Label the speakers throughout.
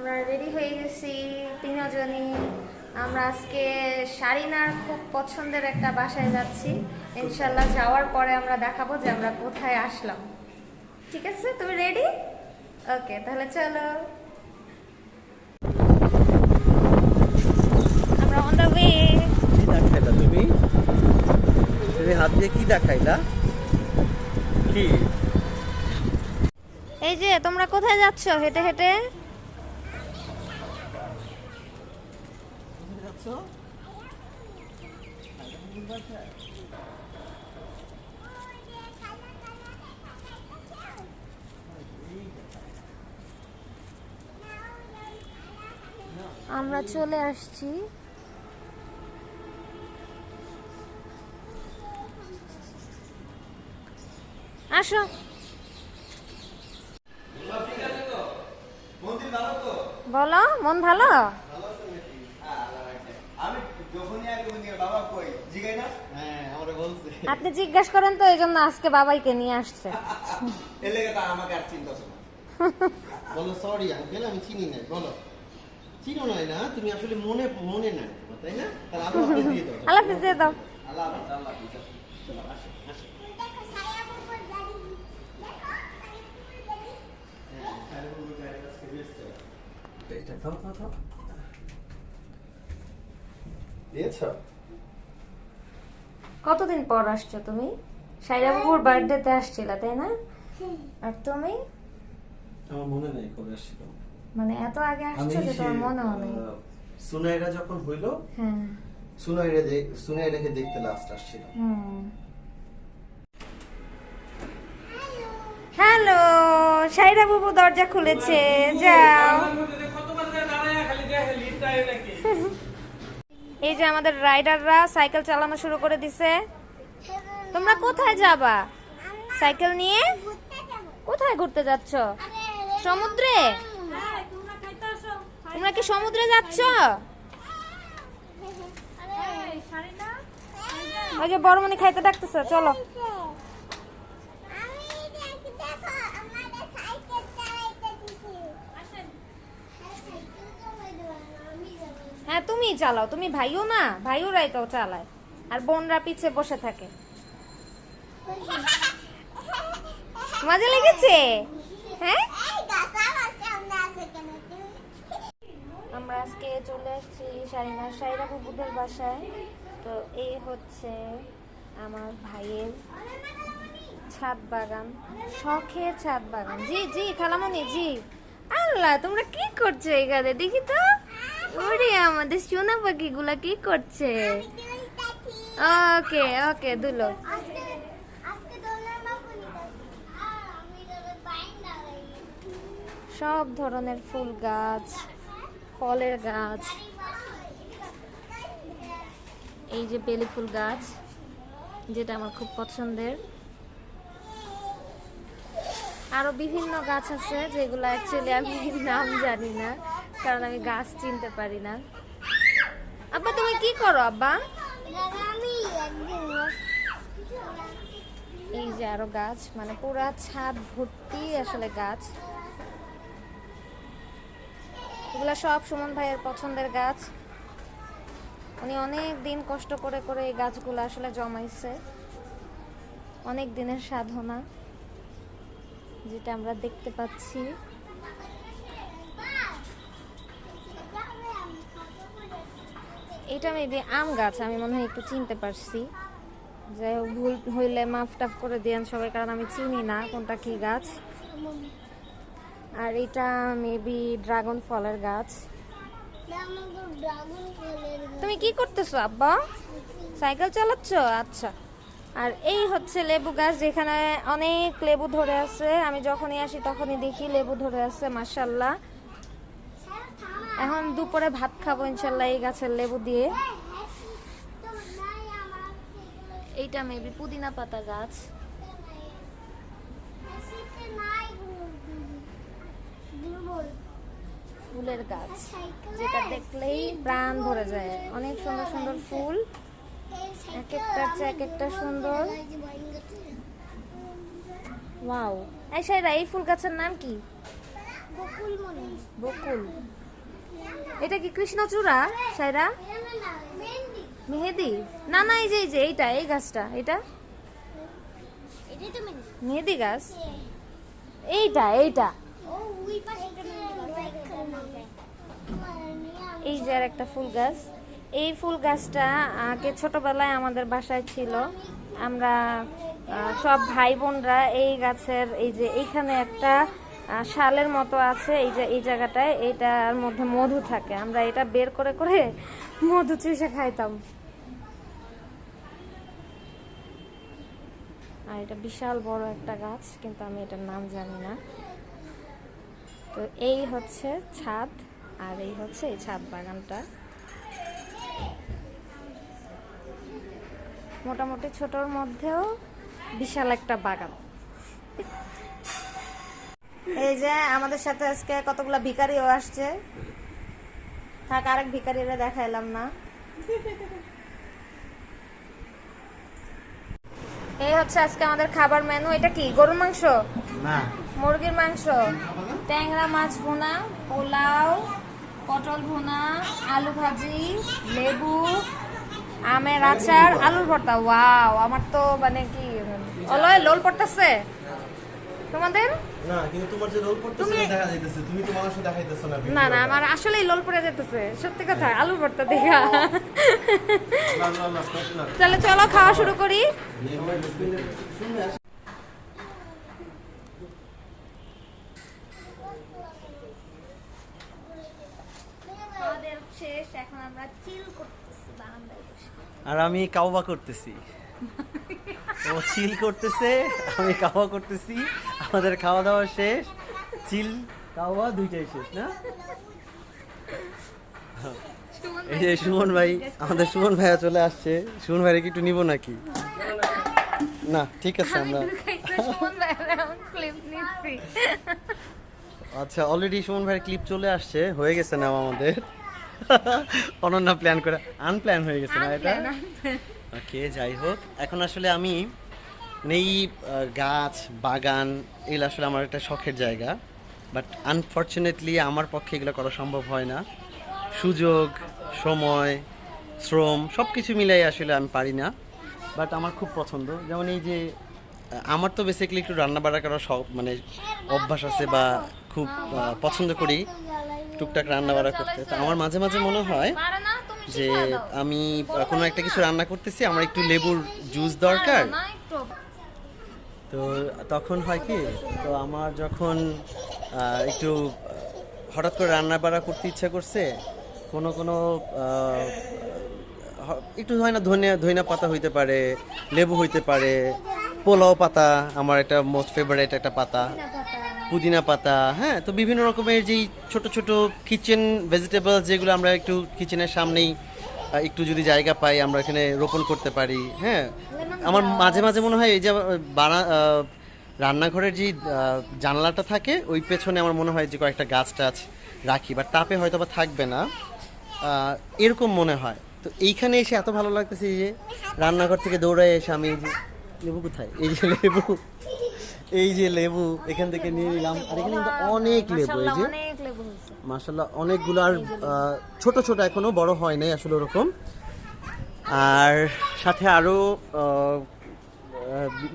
Speaker 1: আমরা রেডি হয়ে গেছি তিনজনই। আমরা আজকে শারিনার খুব পছন্দের একটা বাসায় যাচ্ছি। ইনশাল্লাহ যাওয়ার পরে আমরা দেখাবো যে আমরা কোথায় আসলাম। ঠিক আছে, তুমি রেডি? ওকে, তাহলে চলো। আমরা অন দ্য ওয়ে।
Speaker 2: কি দেখাইলা তুমি? তুমি হাত দিয়ে কি দেখাইলা? কি?
Speaker 1: এই যে তোমরা কোথায় যাচ্ছ হেঁটে হেঁটে? আমরা চলে আসছি আসো। বলো, মন ভালো? আপনি জিজ্ঞাসা করেন তো, এই জন্য আজকে বাবাইকে নিয়ে আসছে।
Speaker 2: বলো সরি আঙ্কেল, আমি চিনি না। বলো চিনো নাই না, তুমি আসলে মনে মনে নাই, তাই না? তাহলে আল্লাহ হাফেজ দিয়ে দাও।
Speaker 1: আল্লাহ হাফেজ দিয়ে দাও।
Speaker 2: আল্লাহ হাফেজ, আল্লাহ হাফেজ। চলো আসো আসো।
Speaker 1: কতদিন পর আসছো তুমি? সাইরা বাবুর বার্থডেতে আসছিলা তাই না? আর তুমি?
Speaker 2: আমার মনে নেই কবে আসছিল।
Speaker 1: মানে এত আগে আসছো যে তোমার মনেও নেই?
Speaker 2: সুনাইরা যখন হইলো,
Speaker 1: হ্যাঁ,
Speaker 2: সুনাইরাকে দেখতে লাস্ট আসছিল।
Speaker 1: হ্যালো, সাইরা বাবু দরজা খুলেছে, যাও। এই যে আমাদের রাইডাররা সাইকেল চালানো শুরু করে দিছে। তোমরা কোথায় যাবা সাইকেল নিয়ে? কোথায় ঘুরতে যাচ্ছ? সমুদ্রে? তোমরা কি সমুদ্রে যাচ্ছ? ওই যে বড়মনি খাইতে ডাকতেছে, চলো। হ্যাঁ তুমি চালাও, তুমি ভাইও না, ভাইওরাই তো চালায় আর বোনরা পিছে বসে থাকে। মজা লেগেছে? হ্যাঁ, আমরা আজকে চলে আসছি সাইরা বুবুদের বাসায়। তো এই হচ্ছে আমার ভাইয়ের ছাদ বাগান, শখের ছাদ বাগান। জি জি খালামণি জি। আল্লাহ, তোমরা কি করছো এখানে? দেখি তো। ওরে আমাদের সোনা পাখিগুলা কি করছে? ওকে ওকে দুলো। সব ধরনের ফুল গাছ, ফলের গাছ, এই যে বেলি ফুল গাছ যেটা আমার খুব পছন্দের। আরো বিভিন্ন গাছ আছে যেগুলো অ্যাকচুয়ালি আমি নাম জানি না, কারণ আমি গাছ চিনতে পারি না। আব্বা তুমি কি করো আব্বা? এই যে আরো গাছ, মানে পুরা ছাদ ভর্তি আসলে গাছ। এগুলা সব সুমন ভাইয়ের পছন্দের গাছ। উনি অনেক দিন কষ্ট করে করে এই গাছগুলো আসলে জমাইছে, অনেক দিনের সাধনা, যেটা আমরা দেখতে পাচ্ছি। এটা মেবি আম গাছ, আমি মনে হয় একটু চিনতে পারছি। যাই হোক, ভুল হইলে মাফ টাফ করে দিয়েন সবাই, কারণ আমি চিনি না কোনটা কি গাছ। আর এটা মেবি ড্রাগন ফলের গাছ। তুমি কি করতেছো আব্বা? সাইকেল চালাচ্ছ? আচ্ছা। আর এই হচ্ছে লেবু গাছ, যেখানে অনেক লেবু ধরে আছে। আমি যখনই আসি তখনই দেখি লেবু ধরে আছে, মাশাআল্লাহ। এখন দুপুরে ভাত খাবো ইনশাল্লাহ এই গাছের লেবু দিয়ে। এইটা মেবি পুদিনা পাতা গাছ। ফুলের গাছ, যেটা দেখলেই প্রাণ ভরে যায়। অনেক সুন্দর সুন্দর ফুল, এক একটার চেয়ে এক একটা সুন্দর। ওয়াও। এই সাইরা, এই ফুল গাছের নাম কি? বকুল। এটা কি কৃষ্ণচূড়া সাইরা? মেহেদি? না না, এই যে এইটা, এই গাছটা, এটা মেহেদি গাছ। এইটা এই যে আর একটা ফুল গাছ। এই ফুল গাছটা আগে ছোটবেলায় আমাদের বাসায় ছিল। আমরা সব ভাই বোনরা এই গাছের এই যে এইখানে একটা শালের মতো আছে, এই যে এই জায়গাটায়, এইটার মধ্যে মধু থাকে। আমরা এটা বের করে করে মধু চুষে খাইতাম। আর এটা বিশাল বড় একটা গাছ, কিন্তু আমি এটার নাম জানি না। তো এই হচ্ছে ছাদ, আর এই হচ্ছে এই ছাদ বাগানটা। মোটামুটি ছোটর মধ্যেও বিশাল একটা বাগান। এই যে আমাদের সাথে আজকে কতগুলা ভিখারিও আসছে। থাক, আরেক ভিখারিরা দেখাইলাম না। এই হচ্ছে আজকে আমাদের খাবার মেনু। এটা কি গরুর মাংস
Speaker 2: না
Speaker 1: মুরগির মাংস, ট্যাংরা মাছ ভুনা, পোলাও, পটল ভুনা, আলু ভাজি, লেবু, আমের আচার, আলুর ভর্তা। ওয়াও, আমার তো মানে কি অলয় লোল পড়তেছে। তোমাদের?
Speaker 2: না, কিন্তু তোমার যে রোল পড়তেছে দেখা যাইতেছে, তুমি তো মানুষ দেখাইতেছো না।
Speaker 1: না না, আমার আসলেই লোল পড়ে যেতেছে, সত্যি কথা। আলু ভর্তা দেখা। তাহলে চলো খাওয়া শুরু করি। শেষ, এখন আমরা চিল করতেছি বারান্দায় বসে।
Speaker 2: আর আমি কাওবা করতেছি, ও চিল করতেছে, আমি কাওয়া করতেছি। আমাদের খাওয়া দাওয়া শেষ, চিল কাওয়া দুইটাই শেষ না। এই যে সুমন ভাই, আমাদের সুমন ভাইয়া চলে আসছে। সুমন ভাইরে কি একটু নিব নাকি? না ঠিক আছে, আমরা আচ্ছা অলরেডি সুমন ভাইয়ের ক্লিপ চলে আসছে, হয়ে গেছে না আমাদের। অনন্যা প্ল্যান করে আনপ্ল্যান হয়ে গেছে না এটা। ওকে, যাই হোক, এখন আসলে আমি এই গাছ বাগান এগুলো আসলে আমার একটা শখের জায়গা, বাট আনফর্চুনেটলি আমার পক্ষে এগুলো করা সম্ভব হয় না। সুযোগ, সময়, শ্রম সব কিছু মিলাই আসলে আমি পারি না, বাট আমার খুব পছন্দ। যেমন এই যে আমার তো বেসিক্যালি একটু রান্না বান্না করার মানে অভ্যাস আছে, বা খুব পছন্দ করি টুকটাক রান্না বান্না করতে। তো আমার মাঝে মাঝে মনে হয় যে আমি কোনো একটা কিছু রান্না করতেছি, আমার একটু লেবুর জুস দরকার। তো তখন হয় কি, তো আমার যখন একটু হঠাৎ করে রান্না বান্না করতে ইচ্ছা করছে, কোনো একটু হয় না, ধনিয়া পাতা হইতে পারে, লেবু হইতে পারে, পোলাও পাতা আমার একটা মোস্ট ফেভারিট একটা পাতা, পুদিনা পাতা। হ্যাঁ, তো বিভিন্ন রকমের যেই ছোট ছোট কিচেন ভেজিটেবল যেগুলো আমরা একটু কিচেনের সামনেই একটু যদি জায়গা পাই আমরা এখানে রোপণ করতে পারি। হ্যাঁ, আমার মাঝে মাঝে মনে হয় এই যে রান্নাঘরের যে জানালাটা থাকে ওই পেছনে আমার মনে হয় যে কয়েকটা গাছ টাছ রাখি, বাট তাপে হয়তো বা থাকবে না, এরকম মনে হয়। তো এইখানে এসে এত ভালো লাগতেছে যে রান্নাঘর থেকে দৌড়ায় এসে আমি এই যে লেবু কোথায়, এই যে লেবু এখান থেকে নিয়ে নিলাম। আর এখানে কিন্তু অনেক লেবু, এই যে মাশাআল্লাহ অনেকগুলো, আর ছোট ছোট এখনো বড় হয় নাই আসলে ওরকম। আর সাথে আরো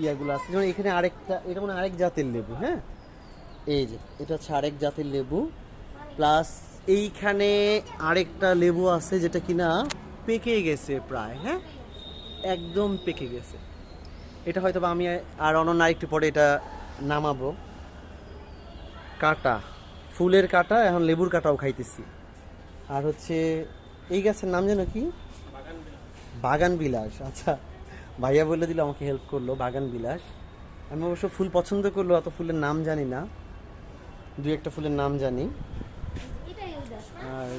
Speaker 2: ইয়াগুলো আছে, যেমন এখানে আরেকটা, এটা মানে আরেক জাতের লেবু। হ্যাঁ, এই যে এটা হচ্ছে আরেক জাতের লেবু, প্লাস এইখানে আরেকটা লেবু আছে যেটা কিনা পেকে গেছে প্রায়। হ্যাঁ, একদম পেকে গেছে। এটা হয়তো বা আমি আর অনন্য একটু পরে এটা নামাবো। কাটা, ফুলের কাটা, এখন লেবুর কাটাও খাইতেছি। আর হচ্ছে এই গাছের নাম যেন কি, বাগান বিলাস। আচ্ছা, ভাইয়া বলে দিল, আমাকে হেল্প করলো, বাগান বিলাস। আমি অবশ্য ফুল পছন্দ করলো, অত ফুলের নাম জানি না, দুই একটা ফুলের নাম জানি। আর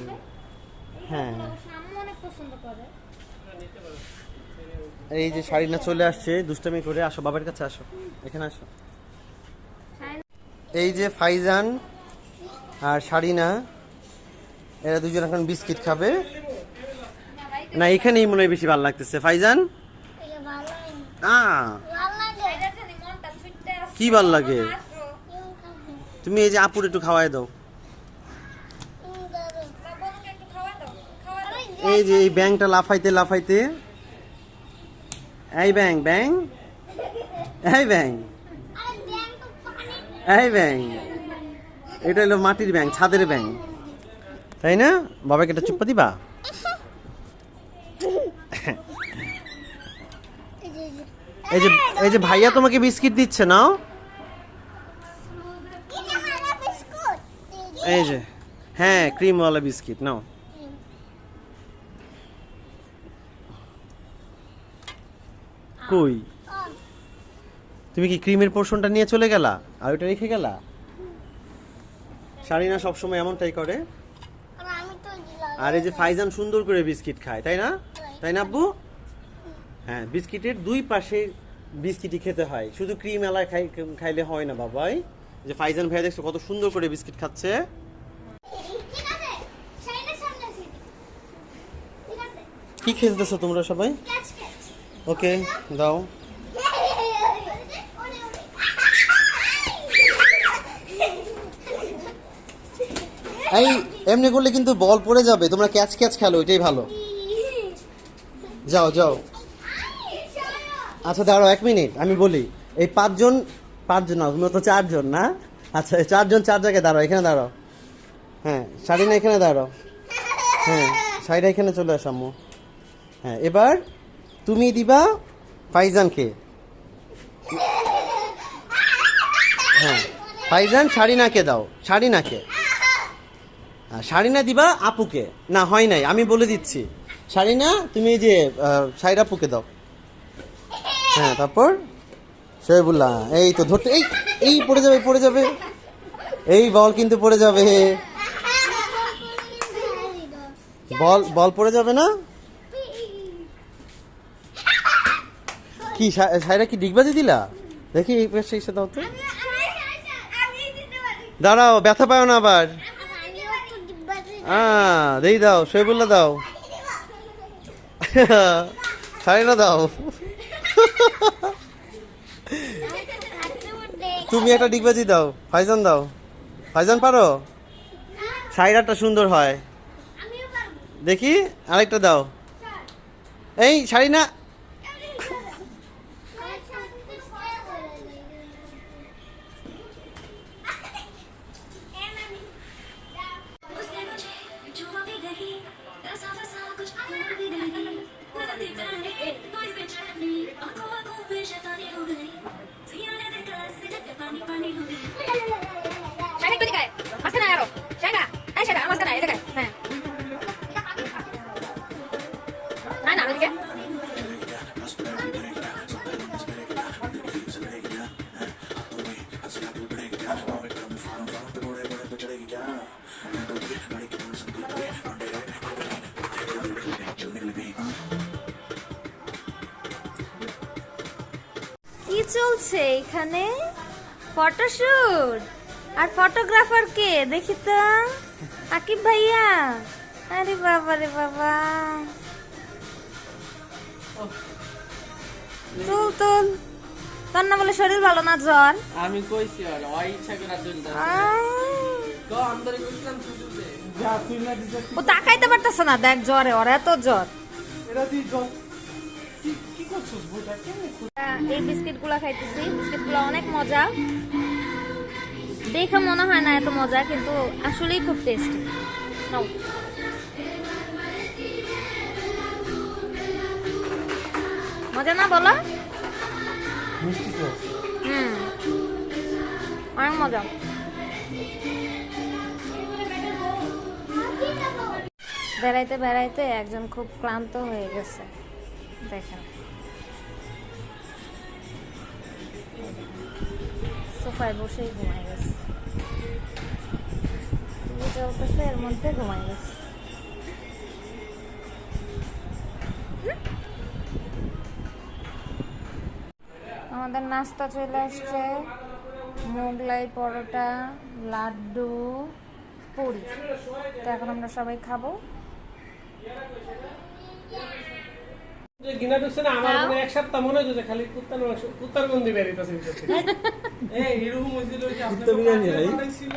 Speaker 2: হ্যাঁ, এই যে শাড়িনা চলে আসছে দুষ্টামি করে। আসো বাবার কাছে, আসো এখানে আসো। এই যে ফাইজান আর শাড়িনা, এরা দুজন এখন বিস্কিট খাবে। না, এখানেই মনে হয় বেশি ভালো লাগতেছে। ফাইজান কি ভাল লাগে? তুমি এই যে আপুর একটু খাওয়াই দাও। এই যে এই ব্যাংটা লাফাইতে লাফাইতে, এই ব্যাং ব্যাং, এই ব্যাং, এই ব্যাং, এটা হলো মাটির ব্যাং, ছাদের ব্যাং, তাই না? বাবাকে এটা চুপ্পা দিবা? এই যে এই যে ভাইয়া তোমাকে বিস্কিট দিচ্ছে, নাও। এই যে হ্যাঁ, ক্রিমওয়ালা বিস্কিট নাও। কই তুমি কি ক্রিমের পোর্শনটা নিয়ে চলে গেলা আর ওটা রেখে গেলা? শারিনা সবসময় এমনটাই করে। আর এই যে ফাইজান সুন্দর করে বিস্কিট খায়, তাই না? তাই না আব্বু? হ্যাঁ, বিস্কিটের দুই পাশে বিস্কিটই খেতে হয়, শুধু ক্রিম এলা খাইলে হয় না বাবাই। যে ফাইজান ভাই দেখছো কত সুন্দর করে বিস্কিট খাচ্ছে। কি খেলতেছো তোমরা সবাই? ওকে দাও। এই এমনি করলে কিন্তু বল পড়ে যাবে, তোমরা ক্যাচ ক্যাচ খেলো, এটাই ভালো। যাও যাও। আচ্ছা দাঁড়াও 1 মিনিট, আমি বলি। এই পাঁচজন না, তুমি তো 4 জন না? আচ্ছা 4 জন 4 জায়গায় দাঁড়াও, এখানে দাঁড়াও। হ্যাঁ শাড়িনা এখানে দাঁড়াও। হ্যাঁ শাড়িটা এখানে চলে আস আম্মু। হ্যাঁ এবার তুমি দিবা ফাইজানকে। হ্যাঁ ফাইজান শাড়িনাকে দাও, শাড়িনাকে। শাড়িনা দিবা আপুকে। না হয় নাই, আমি বলে দিচ্ছি। শাড়িনা তুমি এই যে শাড়ির আপুকে দাও। হ্যাঁ তারপর শহীবুল্লাহ, এই তো ধরতে, এই এই পড়ে যাবে পড়ে যাবে, এই বল কিন্তু পড়ে যাবে। বল বল পড়ে যাবে না? কি শাড়িরা কি ডিগবাজি দিলা? দেখি এই পাশে এসে দাও তো। দাঁড়াও, ব্যথা পাও না আবার। দেই দাও, শহীবুল্লাহ দাও। শাড়িনা দাও। তুমি একটা ডিগবাজি দাও, ফাইজান দাও। ফাইজান পারো? শাড়িটা সুন্দর হয় দেখি, আরেকটা দাও। এই শাড়িনা।
Speaker 1: কি চলছে এখানে? ফটোশুট। আর ফটোগ্রাফার কে দেখি তো? আকিব ভাইয়া। আরে বাবা রে বাবা, তুল তুল। তোর না বলে শরীর ভালো না, জ্বর?
Speaker 3: আমি কইছি আর ওই ইচ্ছা করে তুলতে তো আন্দরে কইছিলাম তুলতে যা তুই না দিতে।
Speaker 1: ও তাকাইতে পারতেছ না, দেখ জ্বরে, ওর এত জ্বর।
Speaker 3: এরা তুই কি করছিস বইটা কেন?
Speaker 1: এই বিস্কিটগুলো খাইতেছি, বিস্কিটগুলো অনেক মজা। দেখে মনে হয় না এত মজা, কিন্তু আসলেই খুব টেস্টি। নাও। মজা না বলো?
Speaker 2: মিষ্টি তো।
Speaker 1: অনেক মজা। বেড়াইতে বেড়াইতে একজন খুব ক্লান্ত হয়ে গেছে, দেখেন। সোফায় বসেই ঘুমাই গেছে, টিভি চলতেছে, এর মধ্যে ঘুমাই গেছে। আমাদের নাস্তা চলে আসছে, মোগলাই পরোটা, লাড্ডু, পুরি। তো এখন আমরা সবাই খাবো।
Speaker 3: যে গিনা ঢুকছে না, আমার মনে এক সপ্তাহ মনে হচ্ছে খালি কুত্তার গন্ধি বেরিয়েছে।
Speaker 4: এই এরকম হয়েছিল যে
Speaker 2: কুত্তা বিরিয়ানি ভাই।
Speaker 4: পাঠাইছিল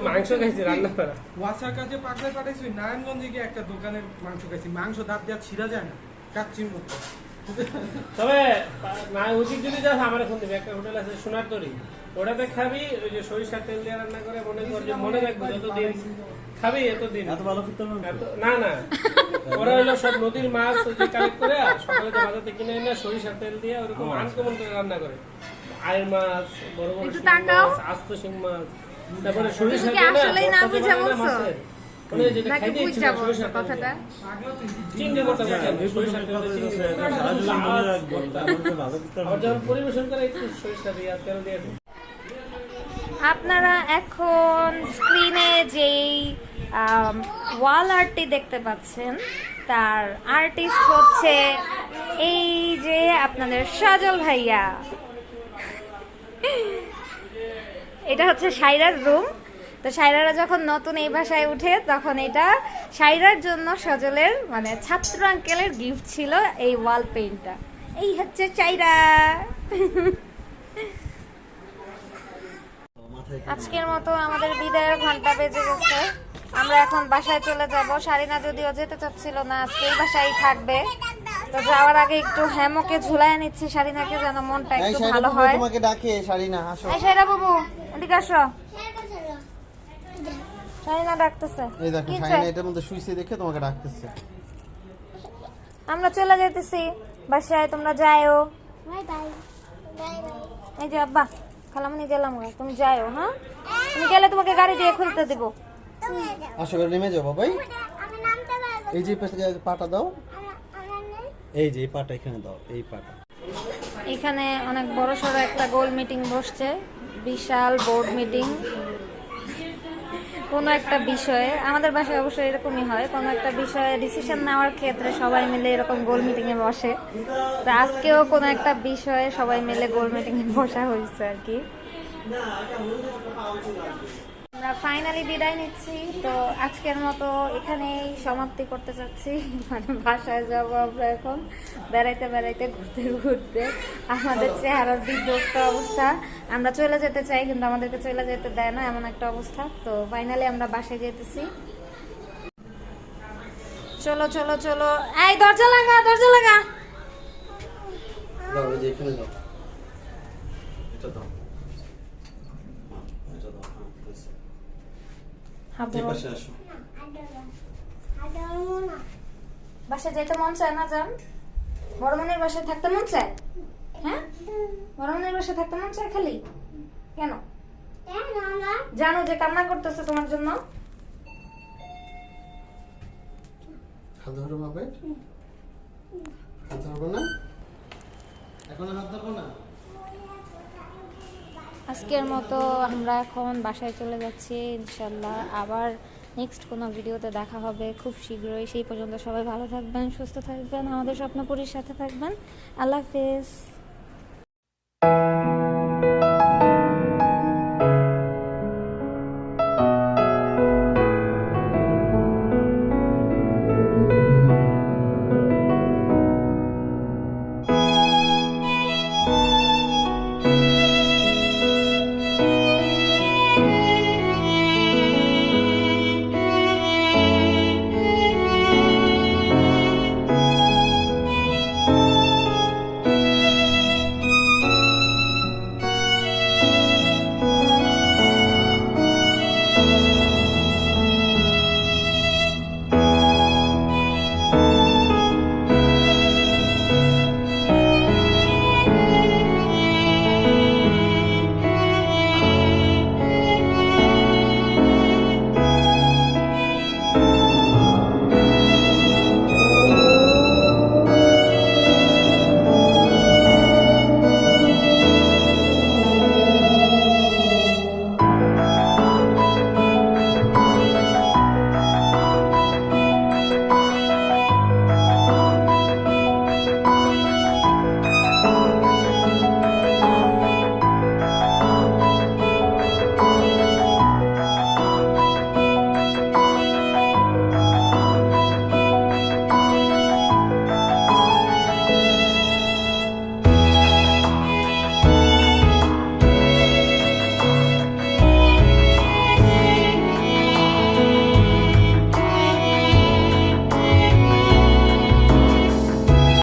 Speaker 3: মাংস খাইছি রান্না করা
Speaker 4: ওয়াসার কাছে পাকড়ায় পাঠাইছিল নারায়ণগঞ্জে গিয়ে একটা দোকানের মাংস খাইছি মাংস দাঁত দিয়ে ছিঁড়া যায় না কাচ্চির মতো
Speaker 3: তবে না উচিত যদি যাস আমার এখন দিবে একটা হোটেল আছে সোনার তরি ওটাতে খাবি ওই যে সরিষার তেল দিয়ে রান্না করে মনে কর যে মনে রাখবি যতদিন খাবি এতদিন
Speaker 2: এত ভালো করতে পারবো?
Speaker 3: না না ওরা হলো সব নদীর মাছ ওই যে কালেক্ট করে সকালে যে বাজার থেকে কিনে এনে সরিষার তেল দিয়ে ওরকম আনকমন করে রান্না করে আয়ের মাছ বড় বড়
Speaker 1: একটু
Speaker 3: শিং
Speaker 1: তাকাও।
Speaker 3: মাছ আস্ত শিং মাছ তারপরে সরিষা
Speaker 1: তুমি কি
Speaker 3: দিয়ে না
Speaker 1: আসলেই না
Speaker 3: ভর্তা
Speaker 1: বুঝা
Speaker 3: বানায় না
Speaker 1: বলছো?
Speaker 3: মাছের। মানে যেটা
Speaker 1: নাকি
Speaker 3: খাইতে ইচ্ছে
Speaker 1: বুঝা
Speaker 3: করে সরিষার
Speaker 1: বলছো
Speaker 3: তেল দিয়ে।
Speaker 1: কথাটা?
Speaker 3: চিংড়ি ভর্তা বানায়, সরিষার তেল দিয়ে চিংড়ি ভর্তা। আর যখন পরিবেশন করে একটু সরিষা দিয়ে আর তেল দিয়ে দিই।
Speaker 1: আপনারা এখন স্ক্রিনে যেই ওয়াল আর্টটি দেখতে পাচ্ছেন তার আর্টিস্ট হচ্ছে এই যে আপনাদের সজল ভাইয়া। এটা হচ্ছে সাইরার রুম। তো সাইরারা যখন নতুন এই বাসায় উঠে তখন এটা সাইরার জন্য সজলের মানে ছাত্র আঙ্কেলের গিফট ছিল এই ওয়াল পেইন্টটা। এই হচ্ছে সাইরা। আজকের মতো আমাদের বিদায়ের ঘন্টা বেজে গেছে। আমরা এখন বাসায় চলে যাব। শারিনা যদিও যেতে চাচ্ছিল না, আজকে এই বাসায় থাকবে। তো যাওয়ার আগে একটু হ্যামকে ঝুলায় নিচ্ছি শারিনাকে, যেন মনটা একটু ভালো হয়।
Speaker 2: তোমাকে ডাকে শারিনা, আসো।
Speaker 1: এই শাইরা বাবু এদিকে আসো। শারিনা ডাকতেছে।
Speaker 2: এই দেখো
Speaker 1: কি
Speaker 2: শারিনা
Speaker 1: চাই?
Speaker 2: এটার মধ্যে শুইছে দেখে তোমাকে ডাকতেছে।
Speaker 1: আমরা চলে যেতেছি বাসায়, তোমরা যাইও। এই যে আব্বা খালামনি গেলাম গো, তুমি যাইও। হ্যাঁ, তুমি গেলে তোমাকে গাড়ি দিয়ে খুলতে দিব।
Speaker 2: আসো করে নেমে যাও বাবাই। এই যে পাশে পাটা দাও, এই যে এই পাটা এখানে দাও, এই পাটা।
Speaker 1: এখানে অনেক বড় সড়ো একটা গোল মিটিং বসছে, বিশাল বোর্ড মিটিং। কোনো একটা বিষয়ে, আমাদের বাসায় অবশ্যই এরকমই হয়, কোনো একটা বিষয়ে ডিসিশন নেওয়ার ক্ষেত্রে সবাই মিলে এরকম গোল মিটিংয়ে বসে। তো আজকেও কোনো একটা বিষয়ে সবাই মিলে গোল মিটিংয়ে বসা হয়েছে আর কি। আমরা ফাইনালি বিদায় নিচ্ছি। তো আজকের মতো এখানেই সমাপ্তি করতে চাচ্ছি। মানে বাসায় যাব আমরা এখন, বেড়াইতে বেড়াইতে ঘুরতে ঘুরতে আমাদের চেহারার বিধ্বস্ত অবস্থা। আমরা চলে যেতে চাই কিন্তু আমাদেরকে চলে যেতে দেয় না, এমন একটা অবস্থা। তো ফাইনালি আমরা বাসায় যেতেছি। চলো চলো চলো, এই দরজা লাগা, দরজা লাগা।
Speaker 2: দাও, এই যে এখানে দাও, এটা দাও, এটা দাও। এই পাশে আসো।
Speaker 1: বাসায় যেতে মন চায় না জান? বড় মনের বাসায় থাকতে মন চায়? হ্যাঁ, বড় মনের বাসায় থাকতে মন চায় খালি? কেন? জানো যে কান্না করতেছে তোমার জন্য।
Speaker 2: হাত ধরো বাবা, হাত ধরবো না, এখন হাত ধরবো না।
Speaker 1: আজকের মতো আমরা এখন বাসায় চলে যাচ্ছি। ইনশাল্লাহ আবার নেক্সট কোনো ভিডিওতে দেখা হবে খুব শীঘ্রই। সেই পর্যন্ত সবাই ভালো থাকবেন, সুস্থ থাকবেন, আমাদের স্বপ্নপুরীর সাথে থাকবেন। আল্লাহ হাফেজ।